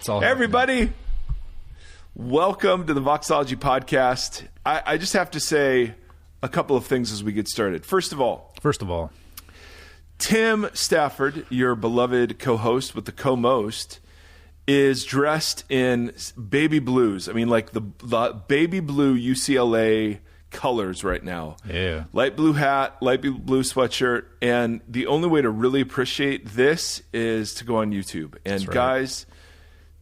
It's all Hey, everybody. Welcome to the Voxology podcast. I just have to say a couple of things as we get started. First of all, Tim Stafford, your beloved co-host with the co-most, is dressed in baby blues. I mean, like the baby blue UCLA colors right now. Yeah. Light blue hat, light blue sweatshirt. And the only way to really appreciate this is to go on YouTube. And That's right. Guys,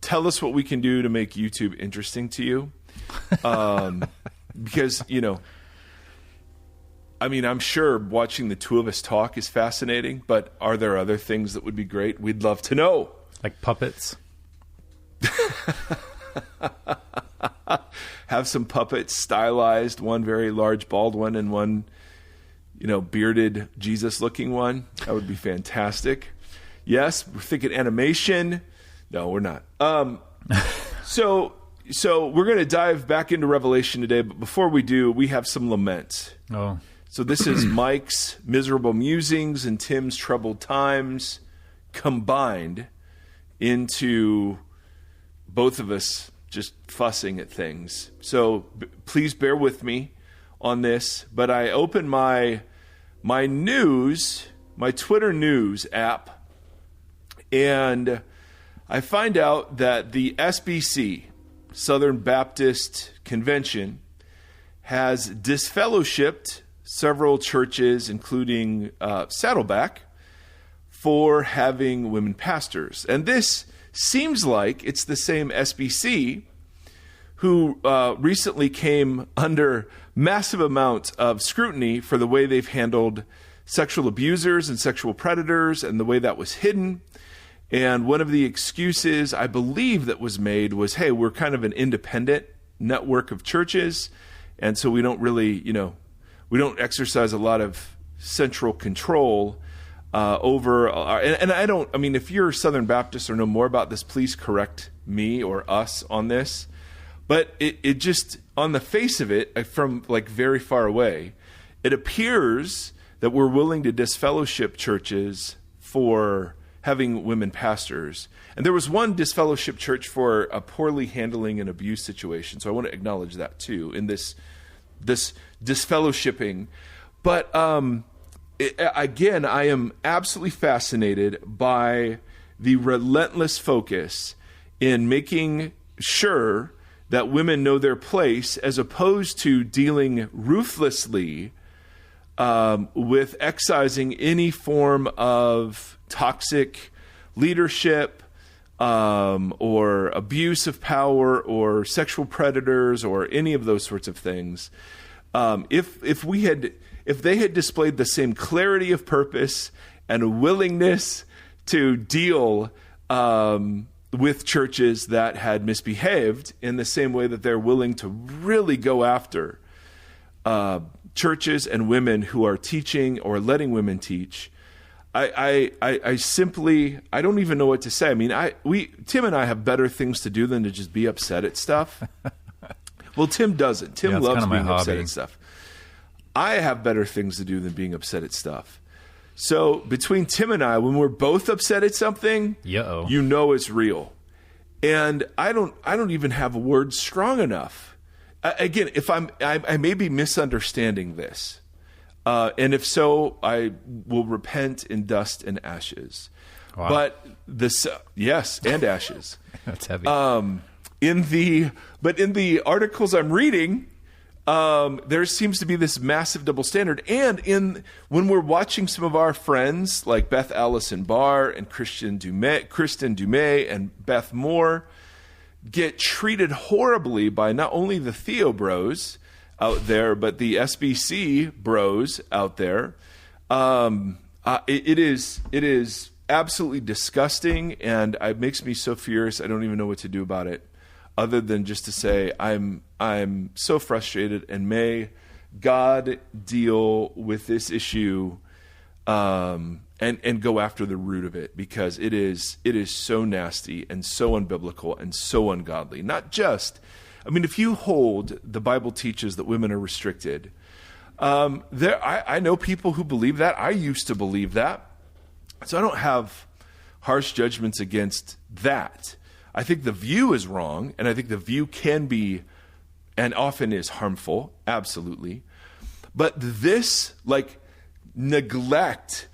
tell us what we can do to make YouTube interesting to you. Because, you know, I mean, I'm sure watching the two of us talk is fascinating, but are there other things that would be great? We'd love to know. Like puppets. Have some puppets stylized, one very large bald one and one, you know, bearded Jesus looking one. That would be fantastic. Yes, we're thinking animation. No, we're not. So we're going to dive back into Revelation today, but before we do, we have some lament. Oh. So this is Mike's miserable musings and Tim's troubled times combined into both of us just fussing at things. So please bear with me on this. But I open my news, my Twitter news app, and I find out that the SBC, Southern Baptist Convention, has disfellowshipped several churches, including Saddleback, for having women pastors. And this seems like it's the same SBC who recently came under massive amounts of scrutiny for the way they've handled sexual abusers and sexual predators and the way that was hidden. And one of the excuses I believe that was made was, hey, we're kind of an independent network of churches, and so we don't really, we don't exercise a lot of central control over, and I mean, if you're Southern Baptist or know more about this, please correct me or us on this. But it just, on the face of it, from like very far away, it appears that we're willing to disfellowship churches for having women pastors. And there was one disfellowship church for a poorly handling an abuse situation. So I want to acknowledge that too in this disfellowshipping. But again, I am absolutely fascinated by the relentless focus in making sure that women know their place, as opposed to dealing ruthlessly with excising any form of toxic leadership or abuse of power or sexual predators or any of those sorts of things. If they had displayed the same clarity of purpose and willingness to deal with churches that had misbehaved in the same way that they're willing to really go after churches and women who are teaching or letting women teach, I simply, I don't even know what to say. I mean, Tim and I have better things to do than to just be upset at stuff. Well, Tim doesn't. Tim loves being upset at stuff. I have better things to do than being upset at stuff. So between Tim and I, when we're both upset at something, you know it's real. And I don't even have words strong enough. Again, if I may be misunderstanding this. And if so, I will repent in dust and ashes. Wow. But yes, and ashes. That's heavy. In the articles I'm reading, there seems to be this massive double standard. And when we're watching some of our friends like Beth Allison Barr and Kristen Dumais and Beth Moore get treated horribly by not only the Theo bros out there, but the SBC bros out there, it is absolutely disgusting, and it makes me so furious. I don't even know what to do about it, other than just to say I'm so frustrated, and may God deal with this issue and go after the root of it, because it is so nasty and so unbiblical and so ungodly. Not just, I mean, if you hold the Bible teaches that women are restricted, I know people who believe that. I used to believe that. So I don't have harsh judgments against that. I think the view is wrong, and I think the view can be and often is harmful, absolutely. But this, like, neglect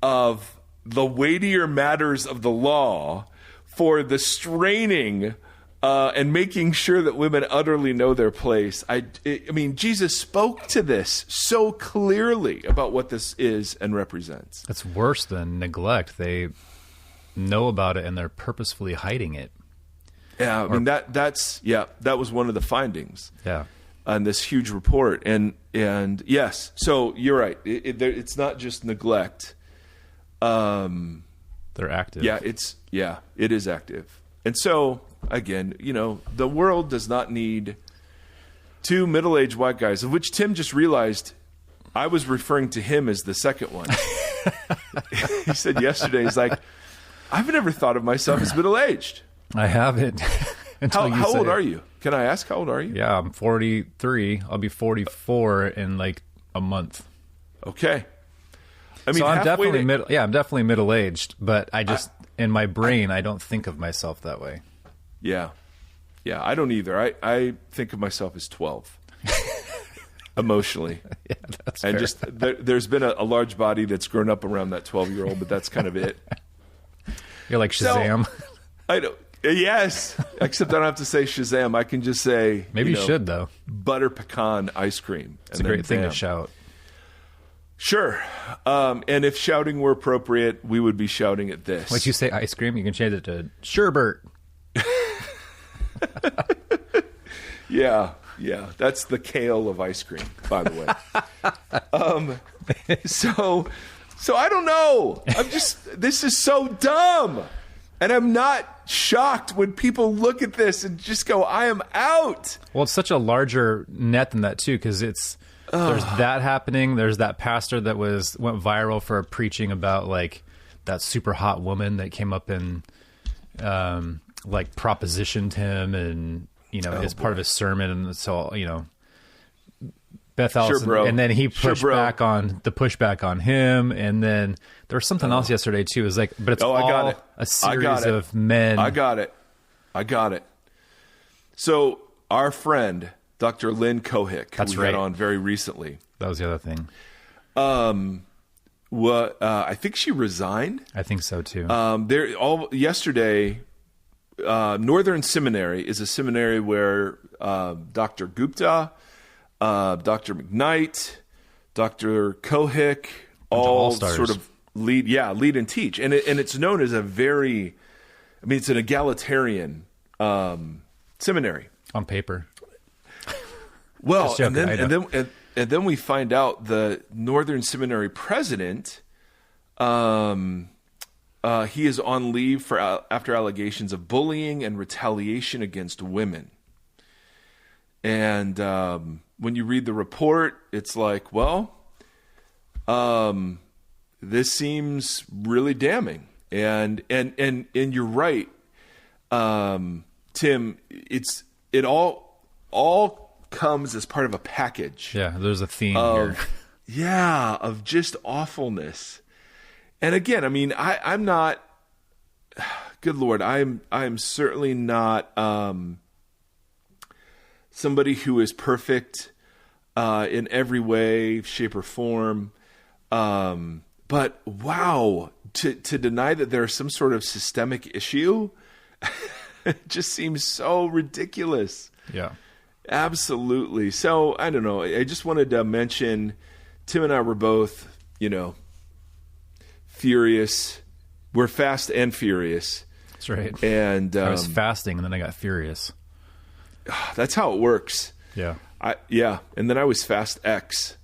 of the weightier matters of the law for the straining and making sure that women utterly know their place. I mean, Jesus spoke to this so clearly about what this is and represents. It's worse than neglect. They know about it and they're purposefully hiding it. Yeah, I mean, that was one of the findings. Yeah. On this huge report. And yes, so you're right. It's not just neglect. They're active. Yeah, it is active. And so, again, the world does not need two middle-aged white guys, of which Tim just realized I was referring to him as the second one. He said yesterday, he's like, I've never thought of myself as middle-aged. I haven't. How old are you? Can I ask how old are you? Yeah, I'm 43. I'll be 44 in like a month. Okay. I mean, so I'm definitely I'm definitely middle-aged, but I just in my brain I don't think of myself that way. Yeah. Yeah, I don't either. I think of myself as 12. Emotionally. Yeah, that's and fair. just there's been a large body that's grown up around that 12-year-old, but that's kind of it. You're like Shazam. So, I don't. Yes, except I don't have to say Shazam. I can just say maybe you should though. Butter pecan ice cream. It's a great thing to shout. Sure, and if shouting were appropriate, we would be shouting at this. Once you say ice cream, you can change it to Sherbert. Yeah, that's the kale of ice cream, by the way. So I don't know. This is so dumb. And I'm not shocked when people look at this and just go, I am out. Well, it's such a larger net than that, too, because there's that happening. There's that pastor that went viral for preaching about, like, that super hot woman that came up and, like, propositioned him and, as part of his sermon. And so, Beth Allison, sure, and then he pushed back on him, and then there was something else yesterday too. It was like, but it's all a series of men. I got it. So our friend Dr. Lynn Kohik, who we had on very recently, that was the other thing. I think she resigned. I think so too. Yesterday. Northern Seminary is a seminary where Dr. Gupta, Dr. McKnight, Dr. Kohik, all sort of lead and teach. And it's known as it's an egalitarian seminary. On paper. Well, and then we find out the Northern Seminary president, he is on leave after allegations of bullying and retaliation against women. And when you read the report, it's like, well, this seems really damning. And you're right, Tim. It all comes as part of a package. Yeah, there's a theme here. Yeah, of just awfulness. And again, I mean, I'm not. Good Lord, I'm certainly not somebody who is perfect in every way, shape, or form. But wow, to deny that there's some sort of systemic issue, it just seems so ridiculous. Yeah, absolutely. So I don't know. I just wanted to mention, Tim and I were both, furious. We're fast and furious. That's right. And I was fasting, and then I got furious. That's how it works. Yeah. And then I was fast X,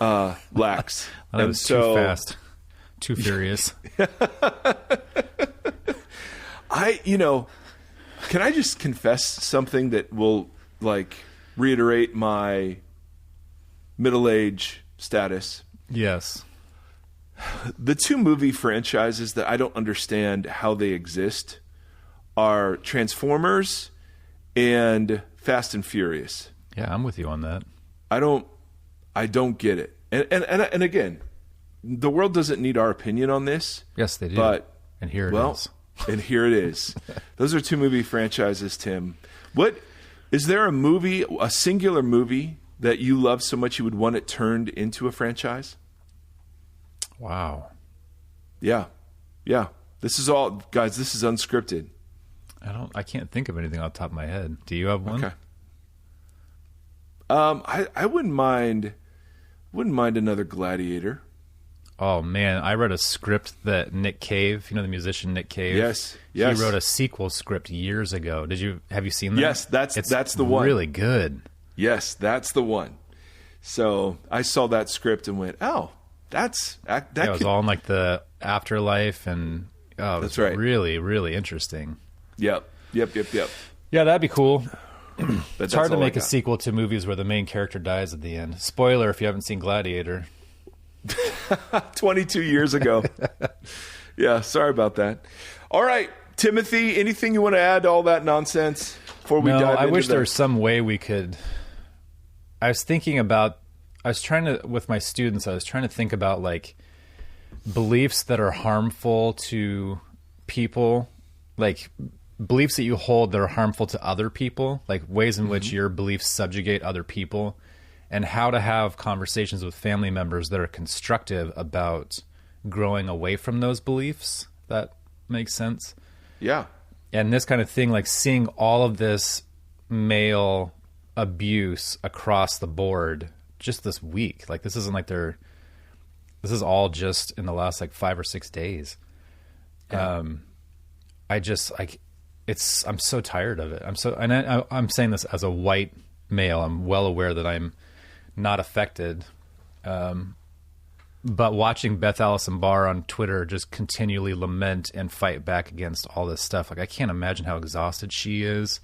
lax. I was too fast, too furious. Can I just confess something that will reiterate my middle age status? Yes. The two movie franchises that I don't understand how they exist are Transformers and Fast and Furious. Yeah, I'm with you on that. I don't get it. And again, the world doesn't need our opinion on this. Yes, they do. But and here it is. And here it is. Those are 2 movie franchises, Tim. What is there a singular movie that you love so much you would want it turned into a franchise? Wow. Yeah. Yeah. This is all, guys, this is unscripted. I can't think of anything off the top of my head. Do you have one? Okay. I wouldn't mind another Gladiator. Oh man, I read a script that Nick Cave, the musician Nick Cave. Yes. He wrote a sequel script years ago. Have you seen that? Yes, that's the one. Really good. Yes, that's the one. So I saw that script and went, oh, that it was all in like the afterlife, and that's right. Really, really interesting. Yep. Yeah, that'd be cool. It's hard to make a got. sequel to movies where the main character dies at the end. Spoiler if you haven't seen Gladiator. 22 years ago. Yeah, sorry about that. All right, Timothy, anything you want to add to all that nonsense before we dive into I wish there was some way we could... with my students, I was trying to think about like beliefs that are harmful to people, like beliefs that you hold that are harmful to other people, like ways in which your beliefs subjugate other people, and how to have conversations with family members that are constructive about growing away from those beliefs. That makes sense. Yeah. And this kind of thing, like seeing all of this male abuse across the board just this week. Like this isn't like this is all just in the last like 5 or 6 days. Yeah. I'm so tired of it. I'm saying this as a white male. I'm well aware that I'm not affected. But watching Beth Allison Barr on Twitter just continually lament and fight back against all this stuff. Like I can't imagine how exhausted she is.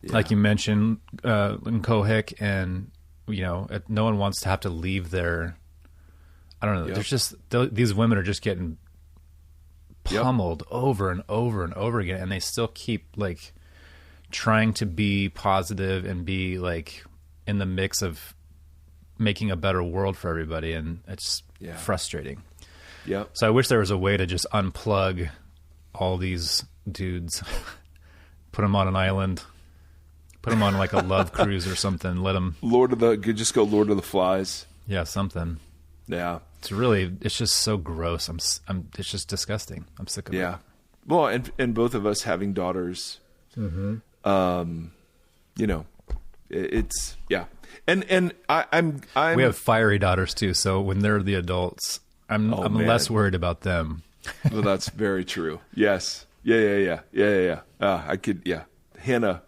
Like you mentioned, in Kohik, and no one wants to have to leave their, I don't know. There's just, these women are just getting pummeled over and over and over again. And they still keep like trying to be positive and be like in the mix of making a better world for everybody. And it's frustrating. Yeah. So I wish there was a way to just unplug all these dudes, put them on an island, put them on like a love cruise or something. Let them just go Lord of the Flies. Yeah, something. Yeah. It's just so gross. It's just disgusting. I'm sick of it. Yeah. Well, and both of us having daughters, it's And I'm we have fiery daughters too. So when they're the adults, I'm less worried about them. Well, that's very true. Yes. Yeah. Hannah,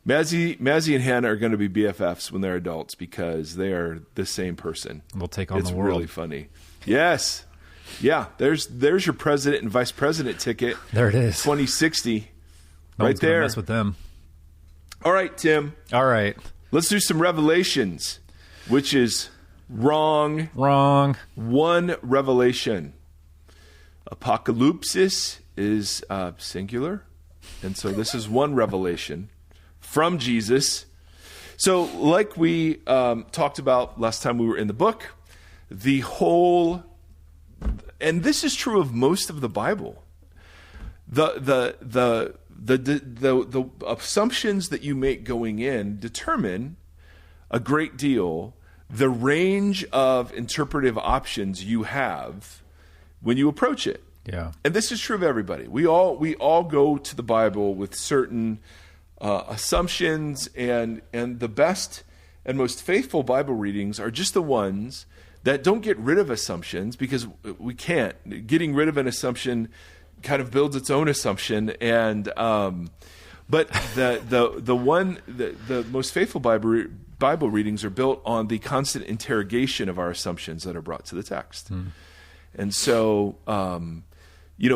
Mazzy and Hannah are going to be BFFs when they're adults because they are the same person. We'll take on the world. It's really funny. Yes. Yeah. There's your president and vice president ticket. There it is. 2060. No right there. Mess with them. All right, Tim. All right. Let's do some revelations, which is wrong. Wrong. One revelation. Apocalypsis is singular. And so this is one revelation from Jesus. So like we talked about last time we were in the book, the whole, and this is true of most of the Bible, the assumptions that you make going in determine a great deal the range of interpretive options you have when you approach it. Yeah. And this is true of everybody. We all go to the Bible with certain assumptions, and the best and most faithful Bible readings are just the ones that don't get rid of assumptions, because we can't. Getting rid of an assumption kind of builds its own assumption, and but the most faithful Bible readings are built on the constant interrogation of our assumptions that are brought to the text. And so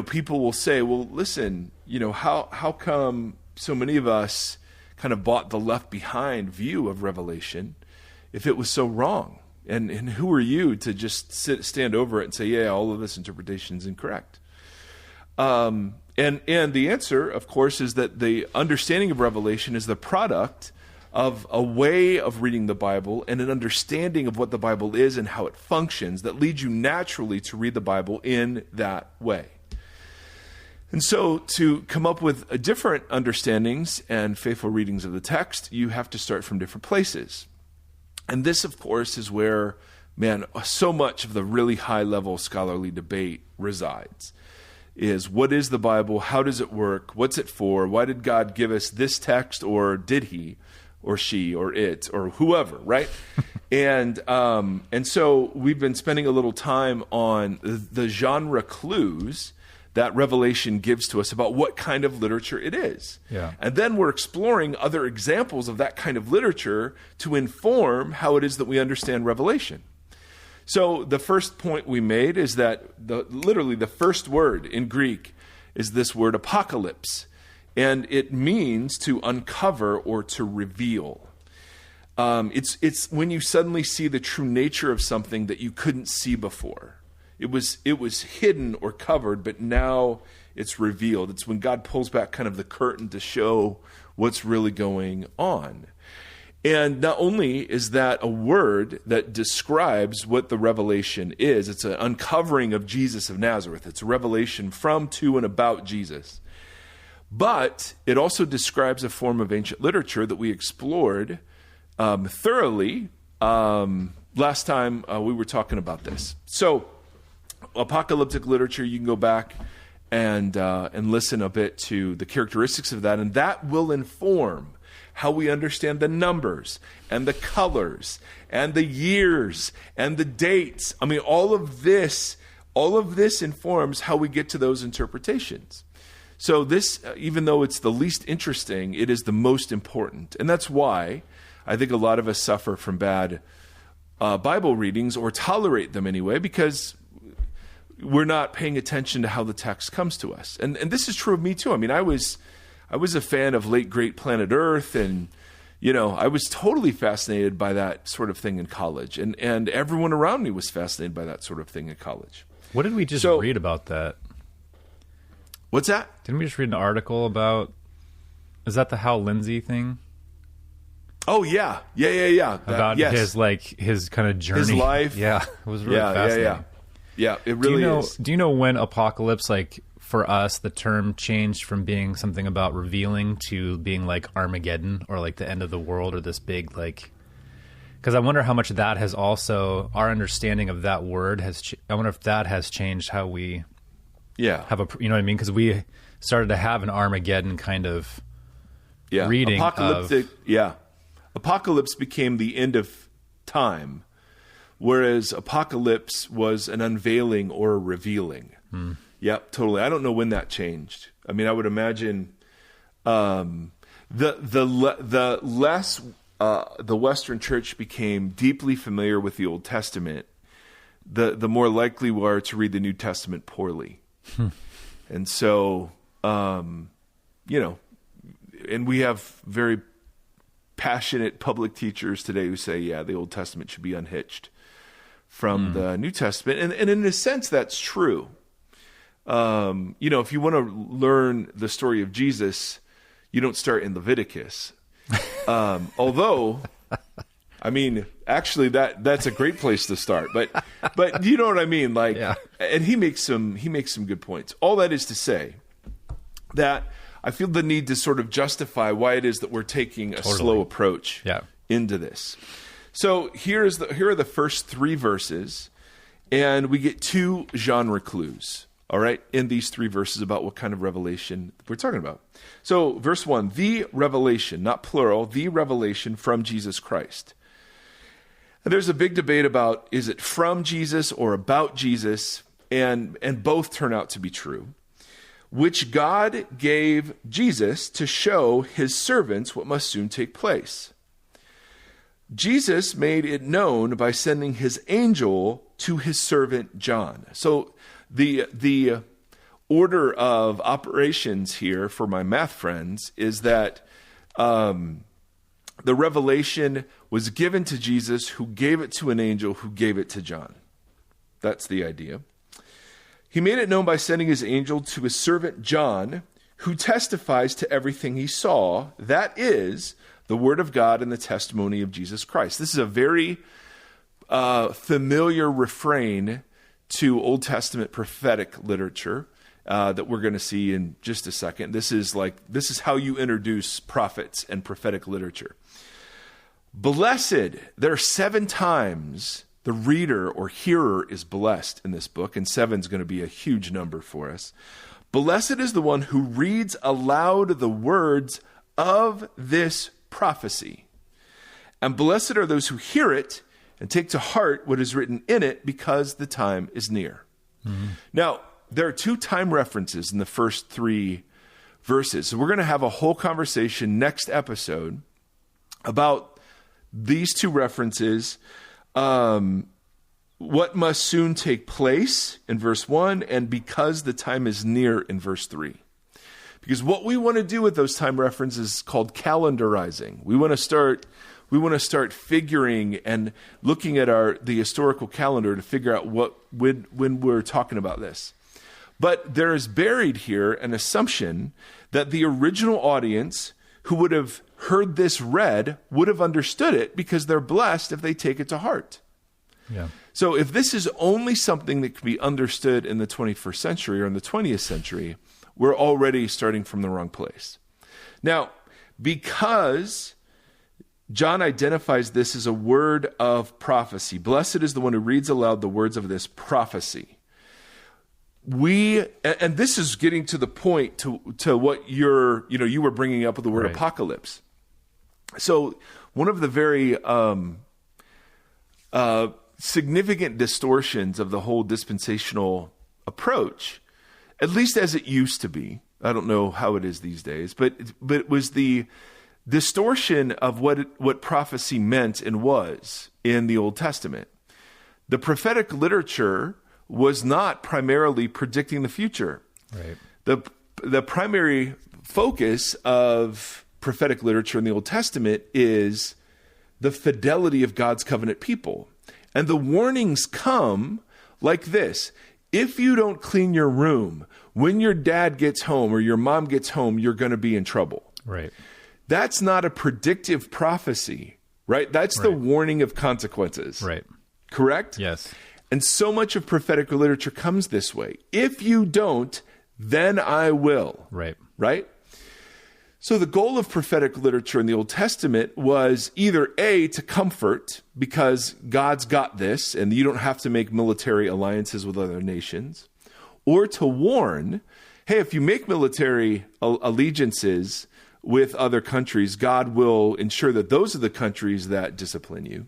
people will say, well, listen, how come so many of us kind of bought the left behind view of Revelation if it was so wrong? And who are you to just stand over it and say, yeah, all of this interpretation is incorrect? And the answer, of course, is that the understanding of Revelation is the product of a way of reading the Bible and an understanding of what the Bible is and how it functions that leads you naturally to read the Bible in that way. And so to come up with different understandings and faithful readings of the text, you have to start from different places. And this, of course, is where, man, so much of the really high-level scholarly debate resides, is what is the Bible? How does it work? What's it for? Why did God give us this text, or did he, or she, or it, or whoever, right? And so we've been spending a little time on the genre clues that Revelation gives to us about what kind of literature it is. Yeah. And then we're exploring other examples of that kind of literature to inform how it is that we understand Revelation. So the first point we made is that literally the first word in Greek is this word apocalypse, and it means to uncover or to reveal. It's when you suddenly see the true nature of something that you couldn't see before. It was hidden or covered, but now it's revealed. It's when God pulls back kind of the curtain to show what's really going on. And not only is that a word that describes what the revelation is, it's an uncovering of Jesus of Nazareth. It's a revelation from, to, and about Jesus. But it also describes a form of ancient literature that we explored thoroughly last time we were talking about this. So apocalyptic literature, you can go back and listen a bit to the characteristics of that, and that will inform how we understand the numbers and the colors and the years and the dates. I mean, all of this informs how we get to those interpretations. So this, even though it's the least interesting, it is the most important. And that's why I think a lot of us suffer from bad Bible readings, or tolerate them anyway, because we're not paying attention to how the text comes to us. And this is true of me too. I mean, I was a fan of late great Planet Earth, and I was totally fascinated by that sort of thing in college, and everyone around me was fascinated by that sort of thing in college. What did we just read about that? What's that? Didn't we just read an article about? Is that the Hal Lindsey thing? Oh yeah. About his kind of journey, his life. Yeah, it was really fascinating. Yeah, it really is. Do you know when apocalypse, like for us, the term changed from being something about revealing to being like Armageddon, or like the end of the world, or this big like? Because I wonder how much that has also, our understanding of that word has. I wonder if that has changed how we. Yeah. Have a, you know what I mean? Because we started to have an Armageddon kind of reading. Apocalyptic. Apocalypse became the end of time, whereas apocalypse was an unveiling or a revealing. Yep, totally. I don't know when that changed. I mean, I would imagine the less the Western Church became deeply familiar with the Old Testament, the more likely we are to read the New Testament poorly. And so, and we have very passionate public teachers today who say, yeah, the Old Testament should be unhitched from the New Testament. And in a sense, that's true. If you want to learn the story of Jesus, you don't start in Leviticus. Although, I mean, actually that's a great place to start, but you know what I mean? Like, yeah. And he makes some good points. All that is to say that I feel the need to sort of justify why it is that we're taking a slow approach into this. So here are the first 3 verses, and we get 2 genre clues, all right, in these 3 verses about what kind of revelation we're talking about. So verse 1, the revelation, not plural, the revelation from Jesus Christ. And there's a big debate about, is it from Jesus or about Jesus, and both turn out to be true, which God gave Jesus to show his servants what must soon take place. Jesus made it known by sending his angel to his servant John. So the order of operations here for my math friends is that the revelation was given to Jesus, who gave it to an angel, who gave it to John. That's the idea. He made it known by sending his angel to his servant John, who testifies to everything he saw. That is the word of God and the testimony of Jesus Christ. This is a very familiar refrain to Old Testament prophetic literature. that we're going to see in just a second. This is how you introduce prophets and prophetic literature. Blessed, there are 7 times the reader or hearer is blessed in this book, and 7 is going to be a huge number for us. Blessed is the one who reads aloud the words of this prophecy. And blessed are those who hear it and take to heart what is written in it, because the time is near. Mm-hmm. Now, there are 2 time references in the first 3 verses. So we're going to have a whole conversation next episode about these 2 references, what must soon take place in verse 1, and because the time is near in verse 3. Because what we want to do with those time references is called calendarizing. We want to start figuring and looking at the historical calendar to figure out when we're talking about this. But there is buried here an assumption that the original audience who would have heard this read would have understood it, because they're blessed if they take it to heart. Yeah. So if this is only something that can be understood in the 21st century or in the 20th century, we're already starting from the wrong place. Now, because John identifies this as a word of prophecy, blessed is the one who reads aloud the words of this prophecy. And this is getting to the point to what you were bringing up with the word right. Apocalypse. So one of the very significant distortions of the whole dispensational approach, at least as it used to be, I don't know how it is these days, but it was the distortion of what prophecy meant and was in the Old Testament. The prophetic literature was not primarily predicting the future. Right. The primary focus of prophetic literature in the Old Testament is the fidelity of God's covenant people. And the warnings come like this: if you don't clean your room, when your dad gets home or your mom gets home, you're going to be in trouble. Right. That's not a predictive prophecy, right? That's the warning of consequences. Right. Correct? Yes. And so much of prophetic literature comes this way. If you don't, then I will. Right. Right? So the goal of prophetic literature in the Old Testament was either A, to comfort, because God's got this and you don't have to make military alliances with other nations, or to warn, hey, if you make military allegiances with other countries, God will ensure that those are the countries that discipline you.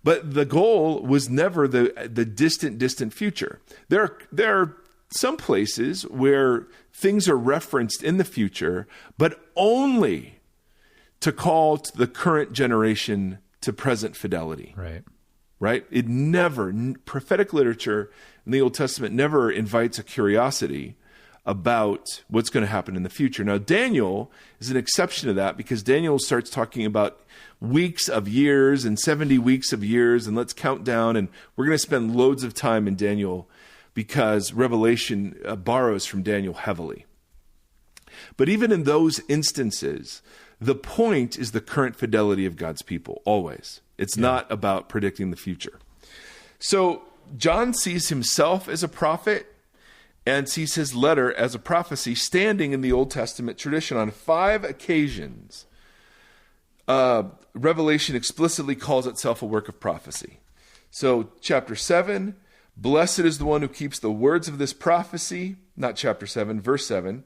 But the goal was never the distant future. There are some places where things are referenced in the future, but only to call to the current generation to present fidelity. Right. Right? It never, prophetic literature in the Old Testament never invites a curiosity about what's going to happen in the future. Now, Daniel is an exception to that, because Daniel starts talking about weeks of years and 70 weeks of years, and let's count down, and we're going to spend loads of time in Daniel because Revelation borrows from Daniel heavily. But even in those instances, the point is the current fidelity of God's people, always. It's not about predicting the future. So John sees himself as a prophet and sees his letter as a prophecy, standing in the Old Testament tradition. On 5 occasions, Revelation explicitly calls itself a work of prophecy. So chapter 7, blessed is the one who keeps the words of this prophecy, not chapter 7, verse 7.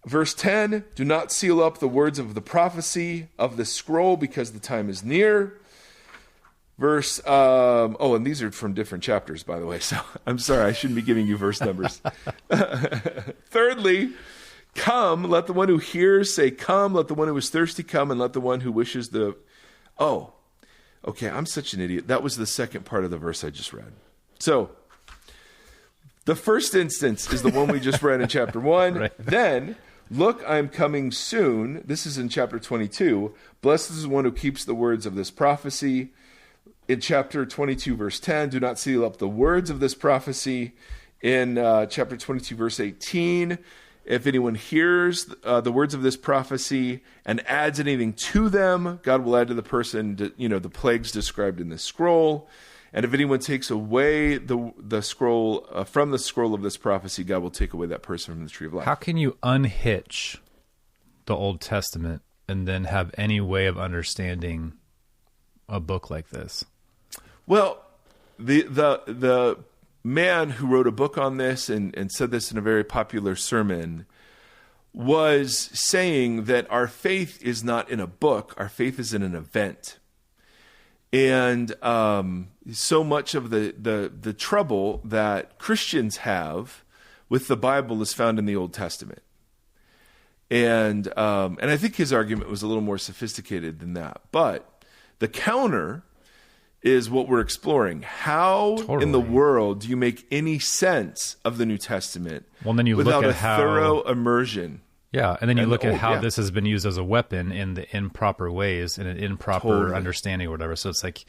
Verse 10, do not seal up the words of the prophecy of the scroll, because the time is near. Verse, and these are from different chapters, by the way, so I'm sorry, I shouldn't be giving you verse numbers. Thirdly, come, let the one who hears say, come, let the one who is thirsty come, and let the one who wishes I'm such an idiot. That was the second part of the verse I just read. So, the first instance is the one we just read in chapter 1. Right. Then, look, I am coming soon. This is in chapter 22. Blessed is the one who keeps the words of this prophecy. In chapter 22, verse 10, do not seal up the words of this prophecy. In chapter 22, verse 18, if anyone hears the words of this prophecy and adds anything to them, God will add to the person, the plagues described in this scroll. And if anyone takes away the scroll from the scroll of this prophecy, God will take away that person from the tree of life. How can you unhitch the Old Testament and then have any way of understanding a book like this? Well, the man who wrote a book on this and said this in a very popular sermon was saying that our faith is not in a book, our faith is in an event. And so much of the trouble that Christians have with the Bible is found in the Old Testament. And I think his argument was a little more sophisticated than that. But the counter is what we're exploring. How in the world do you make any sense of the New Testament without a thorough immersion? Yeah, and then you look at how this has been used as a weapon in the improper ways, in an improper understanding or whatever. So it's like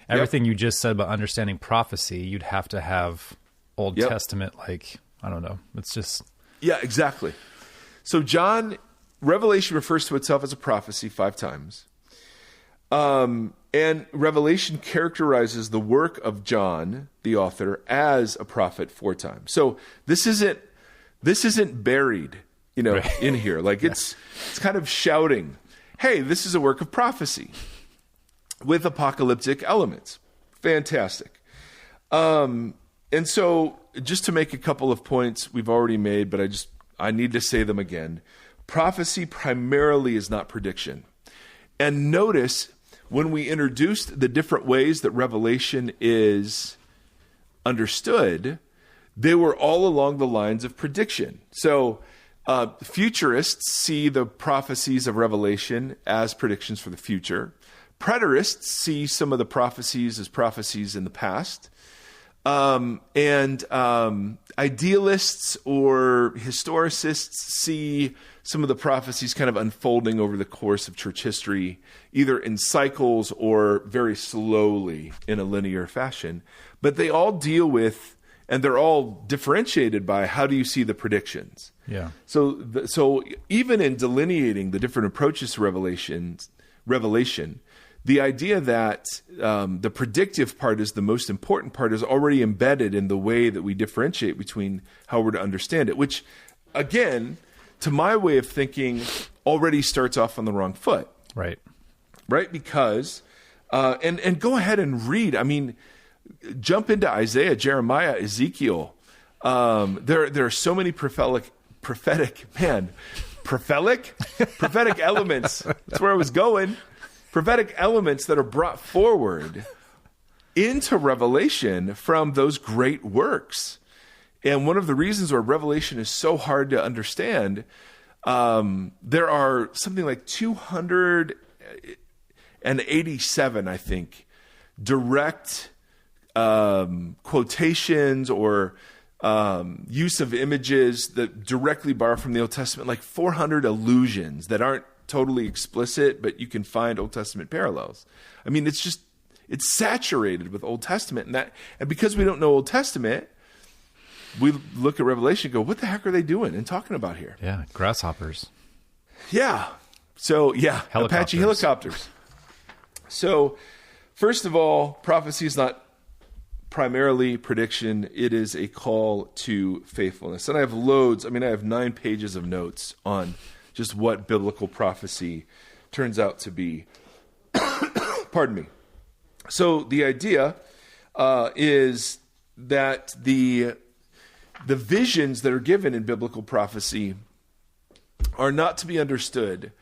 everything you just said about understanding prophecy, you'd have to have Old Testament, like, I don't know. It's just... Yeah, exactly. So Revelation refers to itself as a prophecy 5 times. And Revelation characterizes the work of John, the author, as a prophet 4 times. So this isn't buried, in here. Like it's kind of shouting, hey, this is a work of prophecy with apocalyptic elements. Fantastic. And so just to make a couple of points we've already made, but I need to say them again. Prophecy primarily is not prediction. And notice when we introduced the different ways that Revelation is understood, they were all along the lines of prediction. So futurists see the prophecies of Revelation as predictions for the future. Preterists see some of the prophecies as prophecies in the past. And idealists or historicists see some of the prophecies kind of unfolding over the course of church history, either in cycles or very slowly in a linear fashion. But they all deal with, and they're all differentiated by, how do you see the predictions? Yeah. So even in delineating the different approaches to Revelation, the idea that the predictive part is the most important part is already embedded in the way that we differentiate between how we're to understand it, which, again, to my way of thinking, already starts off on the wrong foot. Right. Right? Because, and go ahead and read. I mean, jump into Isaiah, Jeremiah, Ezekiel. There are so many prophetic elements. That's where I was going. Prophetic elements that are brought forward into Revelation from those great works. And one of the reasons why Revelation is so hard to understand, there are something like 287, I think, direct quotations or use of images that directly borrow from the Old Testament, like 400 allusions that aren't totally explicit, but you can find Old Testament parallels. I mean, it's saturated with Old Testament, and because we don't know Old Testament, we look at Revelation and go, what the heck are they doing and talking about here? Yeah, grasshoppers. Yeah. So, Apache helicopters. So, first of all, prophecy is not primarily prediction. It is a call to faithfulness. And I have loads. I mean, I have 9 pages of notes on just what biblical prophecy turns out to be. Pardon me. So the idea is that the visions that are given in biblical prophecy are not to be understood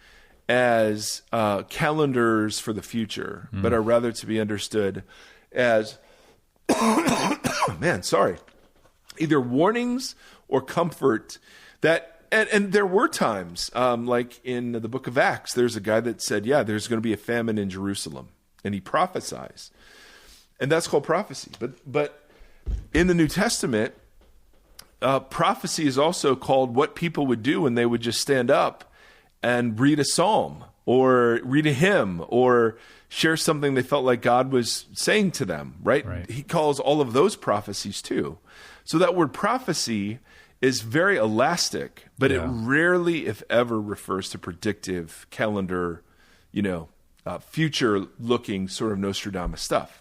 as calendars for the future, but are rather to be understood as, either warnings or comfort that. And there were times, like in the book of Acts, there's a guy that said, there's going to be a famine in Jerusalem. And he prophesies. And that's called prophecy. But in the New Testament, prophecy is also called what people would do when they would just stand up and read a psalm or read a hymn or share something they felt like God was saying to them, right? He calls all of those prophecies too. So that word prophecy is very elastic, but it rarely, if ever, refers to predictive, calendar, future-looking sort of Nostradamus stuff.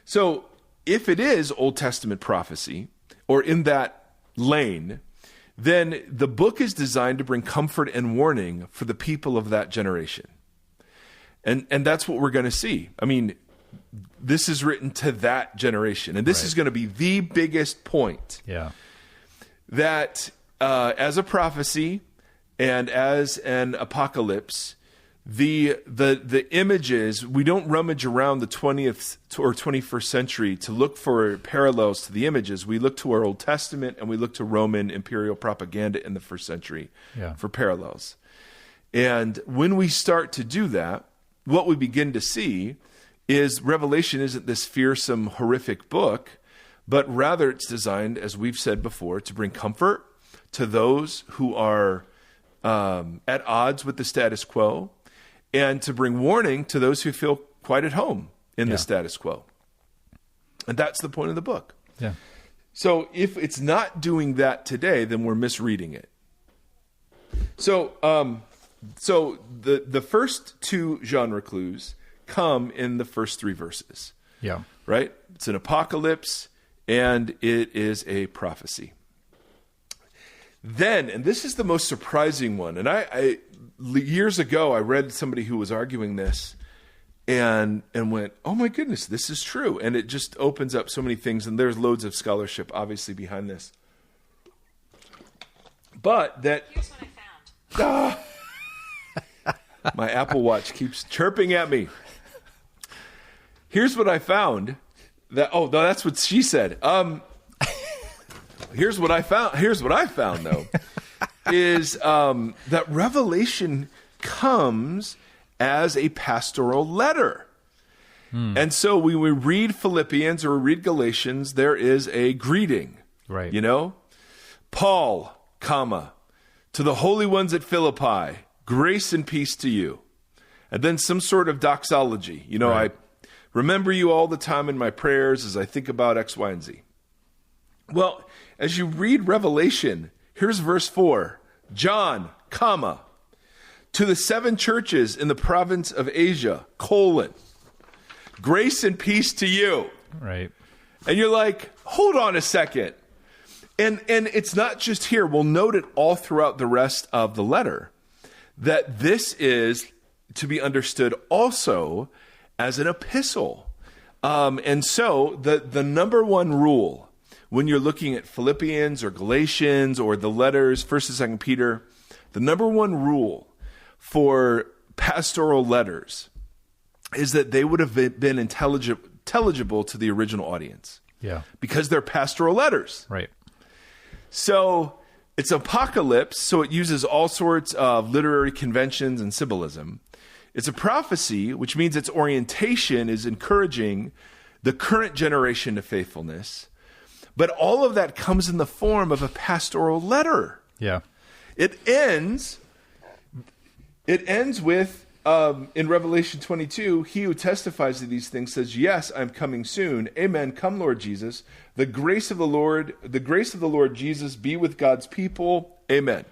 So if it is Old Testament prophecy, or in that lane, then the book is designed to bring comfort and warning for the people of that generation. And that's what we're going to see. I mean, this is written to that generation. And this is going to be the biggest point. Yeah. That as a prophecy and as an apocalypse, the images, we don't rummage around the 20th or 21st century to look for parallels to the images. We look to our Old Testament and we look to Roman imperial propaganda in the first century for parallels. And when we start to do that, what we begin to see is Revelation isn't this fearsome, horrific book, but rather it's designed, as we've said before, to bring comfort to those who are at odds with the status quo, and to bring warning to those who feel quite at home in the status quo. And that's the point of the book. Yeah. So if it's not doing that today, then we're misreading it. So the first two genre clues come in the first three verses. Yeah. Right? It's an apocalypse and it is a prophecy. Then, and this is the most surprising one, and I years ago I read somebody who was arguing this and went, oh my goodness, this is true. And it just opens up so many things, and there's loads of scholarship obviously behind this. But that... Here's what I found. My Apple Watch keeps chirping at me. Here's what I found. No, that's what she said. Here's what I found, though, is that Revelation comes as a pastoral letter. And so when we read Philippians or we read Galatians, there is a greeting. Right. You know? Paul, comma, to the holy ones at Philippi, grace and peace to you. And then some sort of doxology. You know, I remember you all the time in my prayers as I think about X, Y, and Z. Well, as you read Revelation, here's verse 4. John, comma, to the 7 churches in the province of Asia, colon, grace and peace to you. Right. And you're like, hold on a second. And it's not just here. We'll note it all throughout the rest of the letter, that this is to be understood also as an epistle. And so the number one rule when you're looking at Philippians or Galatians or the letters, 1st and 2nd Peter, the number one rule for pastoral letters is that they would have been intelligible to the original audience. Yeah. Because they're pastoral letters. Right. So it's apocalypse, so it uses all sorts of literary conventions and symbolism. It's a prophecy, which means its orientation is encouraging the current generation to faithfulness. But all of that comes in the form of a pastoral letter. Yeah. It ends with, in Revelation 22, he who testifies to these things says, yes, I'm coming soon. Amen. Come, Lord Jesus. The grace of the Lord Jesus be with God's people. Amen.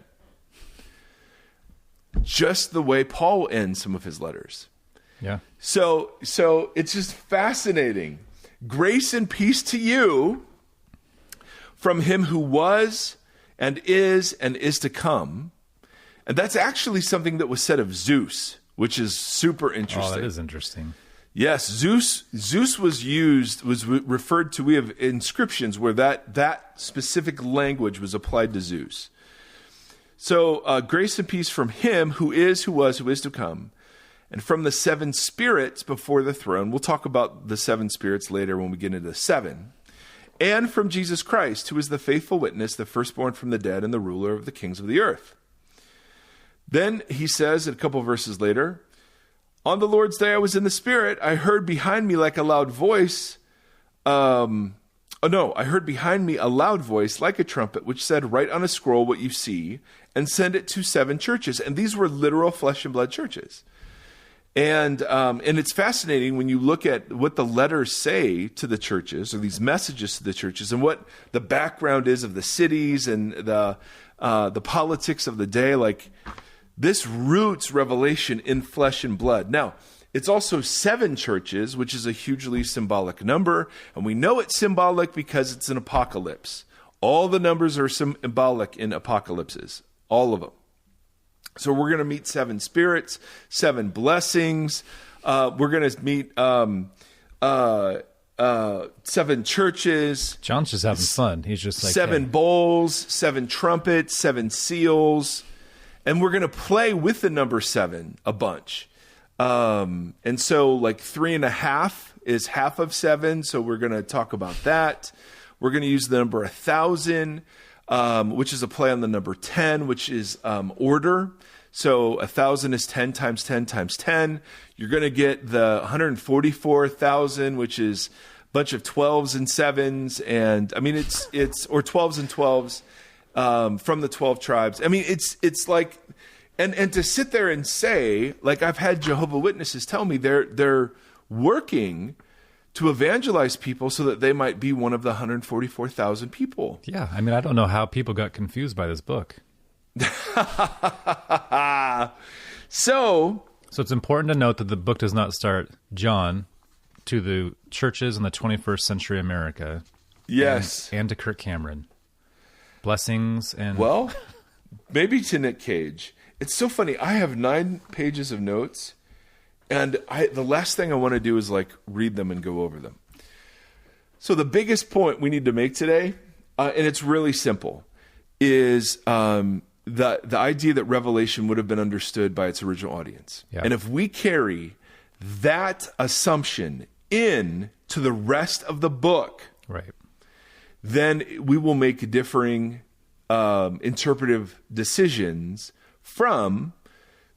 Just the way Paul ends some of his letters. Yeah. So it's just fascinating. Grace and peace to you from him who was and is to come. And that's actually something that was said of Zeus, which is super interesting. Oh, that is interesting. Yes, Zeus was referred to. We have inscriptions where that specific language was applied to Zeus. So grace and peace from him who is, who was, who is to come, and from the 7 spirits before the throne. We'll talk about the 7 spirits later when we get into the 7. And from Jesus Christ, who is the faithful witness, the firstborn from the dead, and the ruler of the kings of the earth. Then he says, a couple verses later, on the Lord's day I was in the Spirit. I heard behind me like a loud voice. I heard behind me a loud voice like a trumpet, which said, write on a scroll what you see and send it to 7 churches. And these were literal flesh and blood churches. And it's fascinating when you look at what the letters say to the churches, or these messages to the churches, and what the background is of the cities and the politics of the day. Like, this roots Revelation in flesh and blood. Now, It's also 7 churches, which is a hugely symbolic number. And we know it's symbolic because it's an apocalypse. All the numbers are symbolic in apocalypses, all of them. So we're going to meet 7 spirits, 7 blessings. We're going to meet 7 churches. John's just having fun. He's just like 7 bowls, 7 trumpets, 7 seals. And we're going to play with the number 7 a bunch. And so like 3.5 is half of 7. So we're going to talk about that. We're going to use the number 1,000, which is a play on the number 10, which is order. So 1,000 is 10 times 10 times 10. You're going to get the 144,000, which is a bunch of 12s and 7s. And I mean, it's or 12s and 12s from the 12 tribes. I mean, it's like, and to sit there and say, like I've had Jehovah's Witnesses tell me they're working to evangelize people so that they might be one of the 144,000 people. Yeah, I mean, I don't know how people got confused by this book. So it's important to note that the book does not start John to the churches in the 21st century America. Yes. And to Kirk Cameron. Blessings and... Well, maybe to Nick Cage. It's so funny. I have 9 pages of notes, and the last thing I want to do is like read them and go over them. So the biggest point we need to make today, and it's really simple, is the idea that Revelation would have been understood by its original audience. Yeah. And if we carry that assumption in to the rest of the book, right, then we will make differing interpretive decisions from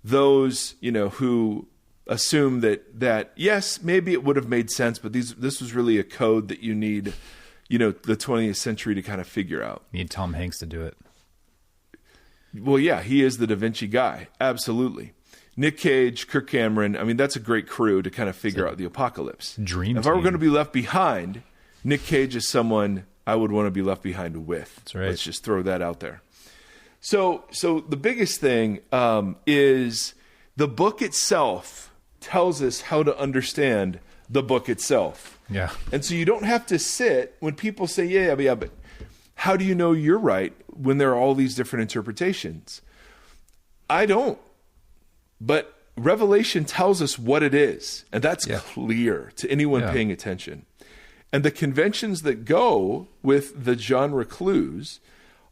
those, who assume that yes, maybe it would have made sense, but this was really a code that you need, the 20th century to kind of figure out. You need Tom Hanks to do it. Well, yeah, he is the Da Vinci guy. Absolutely. Nick Cage, Kirk Cameron. I mean, that's a great crew to kind of figure out the apocalypse. Dream If I were team. going to be left behind, Nick Cage is someone I would want to be left behind with. That's right. Let's just throw that out there. So the biggest thing is the book itself tells us how to understand the book itself. Yeah. And so you don't have to sit when people say, yeah, but how do you know you're right when there are all these different interpretations? I don't. But Revelation tells us what it is, and that's clear to anyone paying attention. And the conventions that go with the genre clues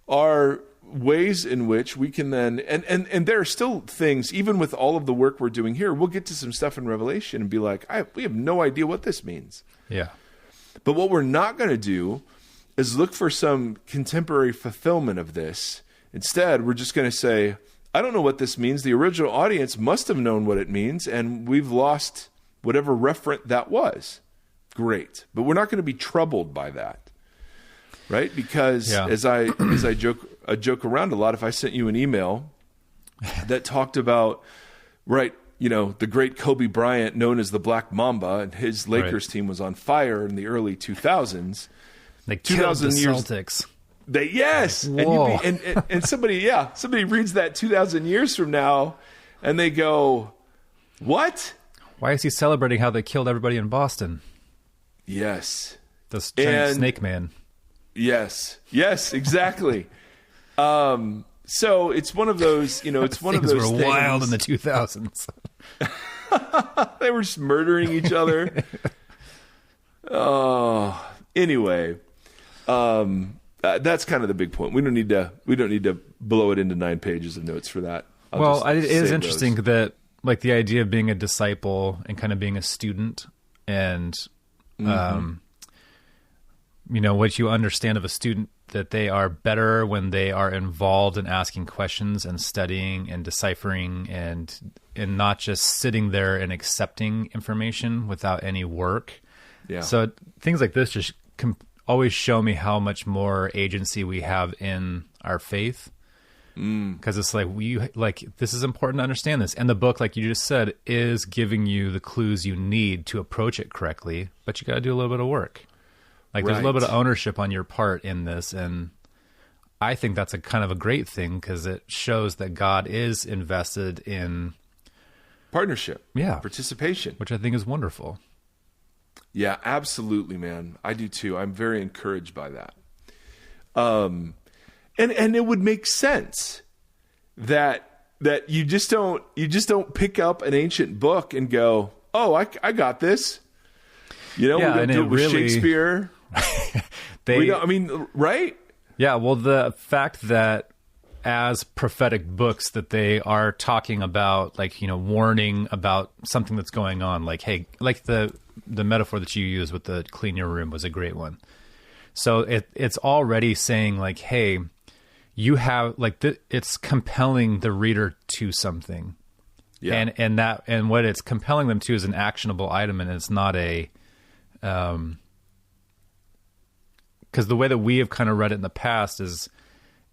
are ways in which we can then, and there are still things, even with all of the work we're doing here, we'll get to some stuff in Revelation and be like, we have no idea what this means. Yeah. But what we're not going to do is look for some contemporary fulfillment of this. Instead, we're just going to say, I don't know what this means. The original audience must have known what it means, and we've lost whatever referent that was. Great. But we're not going to be troubled by that. Right? Because as I joke around a lot, if I sent you an email that talked about, the great Kobe Bryant, known as the Black Mamba, and his Lakers team was on fire in the early 2000s. They killed the Celtics. Whoa. And somebody reads that 2,000 years from now, and they go, "What? Why is he celebrating how they killed everybody in Boston?" Yes, the giant snake man. Yes, exactly. So it's one of those, it's one of those things. Things were wild in the 2000s. They were just murdering each other. Anyway, that's kind of the big point. We don't need to blow it into 9 pages of notes for that. It is interesting that like the idea of being a disciple and kind of being a student and, what you understand of a student, that they are better when they are involved in asking questions and studying and deciphering and not just sitting there and accepting information without any work. Yeah. So things like this just always show me how much more agency we have in our faith. Because it's like this is important to understand this. And the book, like you just said, is giving you the clues you need to approach it correctly, but you got to do a little bit of work. Like there's a little bit of ownership on your part in this. And I think that's a kind of a great thing because it shows that God is invested in partnership. Yeah. Participation. Which I think is wonderful. Yeah, absolutely, man. I do too. I'm very encouraged by that. And it would make sense that you just don't pick up an ancient book and go, oh, I got this. We're going to do it with Shakespeare. Right? Yeah, well, the fact that as prophetic books that they are talking about, warning about something that's going on, like, hey, like the metaphor that you used with the clean your room was a great one. So it's already saying, like, hey, you have, it's compelling the reader to something. Yeah. And what it's compelling them to is an actionable item, and it's not a... because the way that we have kind of read it in the past is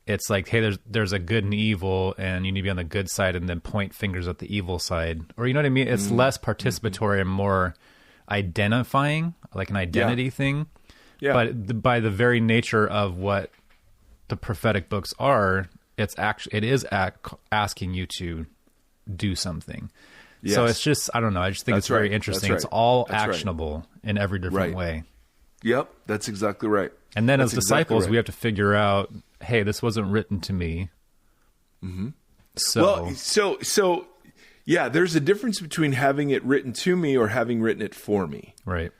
it's like, hey, there's a good and evil, and you need to be on the good side and then point fingers at the evil side. Or, you know what I mean? It's less participatory and more identifying, like an identity thing. Yeah. But by the very nature of what the prophetic books are, it is asking you to do something. Yes. So it's just, I don't know. I just think it's very interesting. It's all actionable in every different way. Yep, that's exactly right. And then as disciples, we have to figure out, hey, this wasn't written to me. Mm-hmm. So yeah, there's a difference between having it written to me or having written it for me. Right.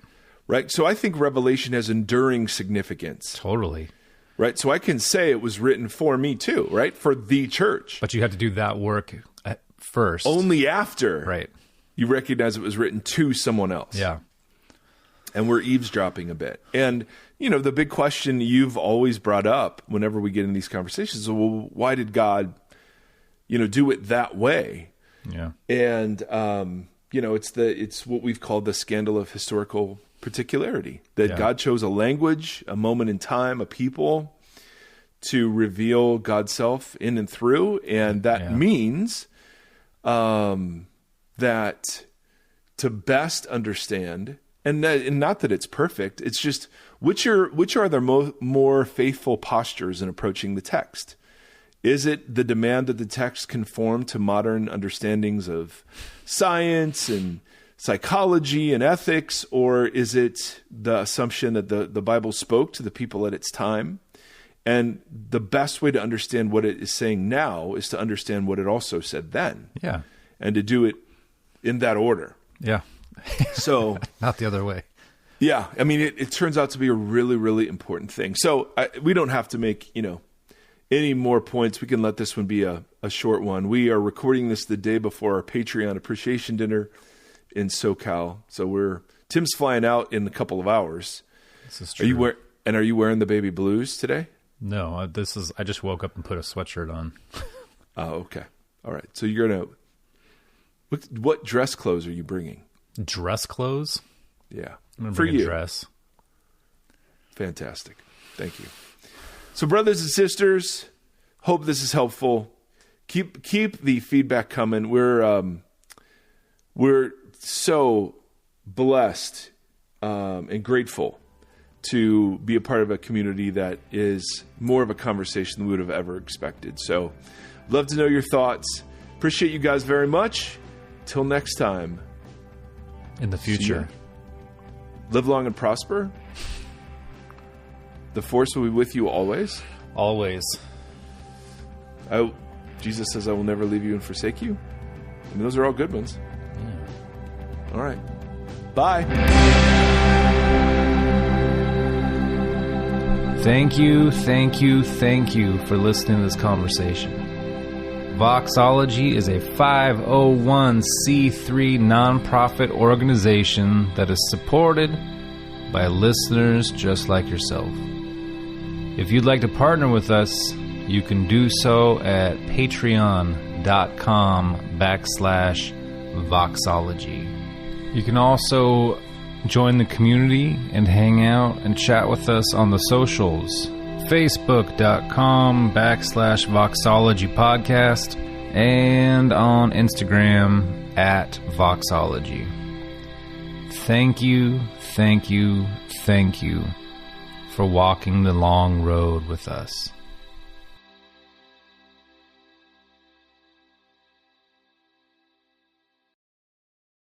Right. So I think Revelation has enduring significance. Totally. Right. So I can say it was written for me too, right? For the church. But you have to do that work first. Only after right. you recognize it was written to someone else. Yeah. And we're eavesdropping a bit. And, the big question you've always brought up whenever we get in these conversations is, well, why did God, do it that way? Yeah. And, it's what we've called the scandal of historical particularity, that God chose a language, a moment in time, a people to reveal God's self in and through. And that means that to best understand, and not that it's perfect, it's just which are the more faithful postures in approaching the text? Is it the demand that the text conform to modern understandings of science and psychology and ethics, or is it the assumption that the Bible spoke to the people at its time? And the best way to understand what it is saying now is to understand what it also said then. Yeah. And to do it in that order. Yeah. So not the other way. Yeah. I mean, it turns out to be a really, really important thing. So we don't have to make, any more points. We can let this one be a short one. We are recording this the day before our Patreon appreciation dinner in SoCal. So Tim's flying out in a couple of hours. This is true. Are you wearing the baby blues today? No, I just woke up and put a sweatshirt on. Oh, okay. All right. So you're going to, what dress clothes are you bringing? Dress clothes? Yeah. I'm going to bring a dress. Fantastic. Thank you. So brothers and sisters, hope this is helpful. Keep the feedback coming. We're so blessed and grateful to be a part of a community that is more of a conversation than we would have ever expected. So love to know your thoughts. Appreciate you guys very much. Till next time. In the future. Live long and prosper. The force will be with you always. Always. Jesus says, I will never leave you and forsake you. And those are all good ones. Yeah. All right. Bye. Thank you for listening to this conversation. Voxology is a 501c3 nonprofit organization that is supported by listeners just like yourself. If you'd like to partner with us, you can do so at patreon.com/Voxology. You can also join the community and hang out and chat with us on the socials. Facebook.com/Voxology Podcast and on Instagram @Voxology. Thank you for walking the long road with us.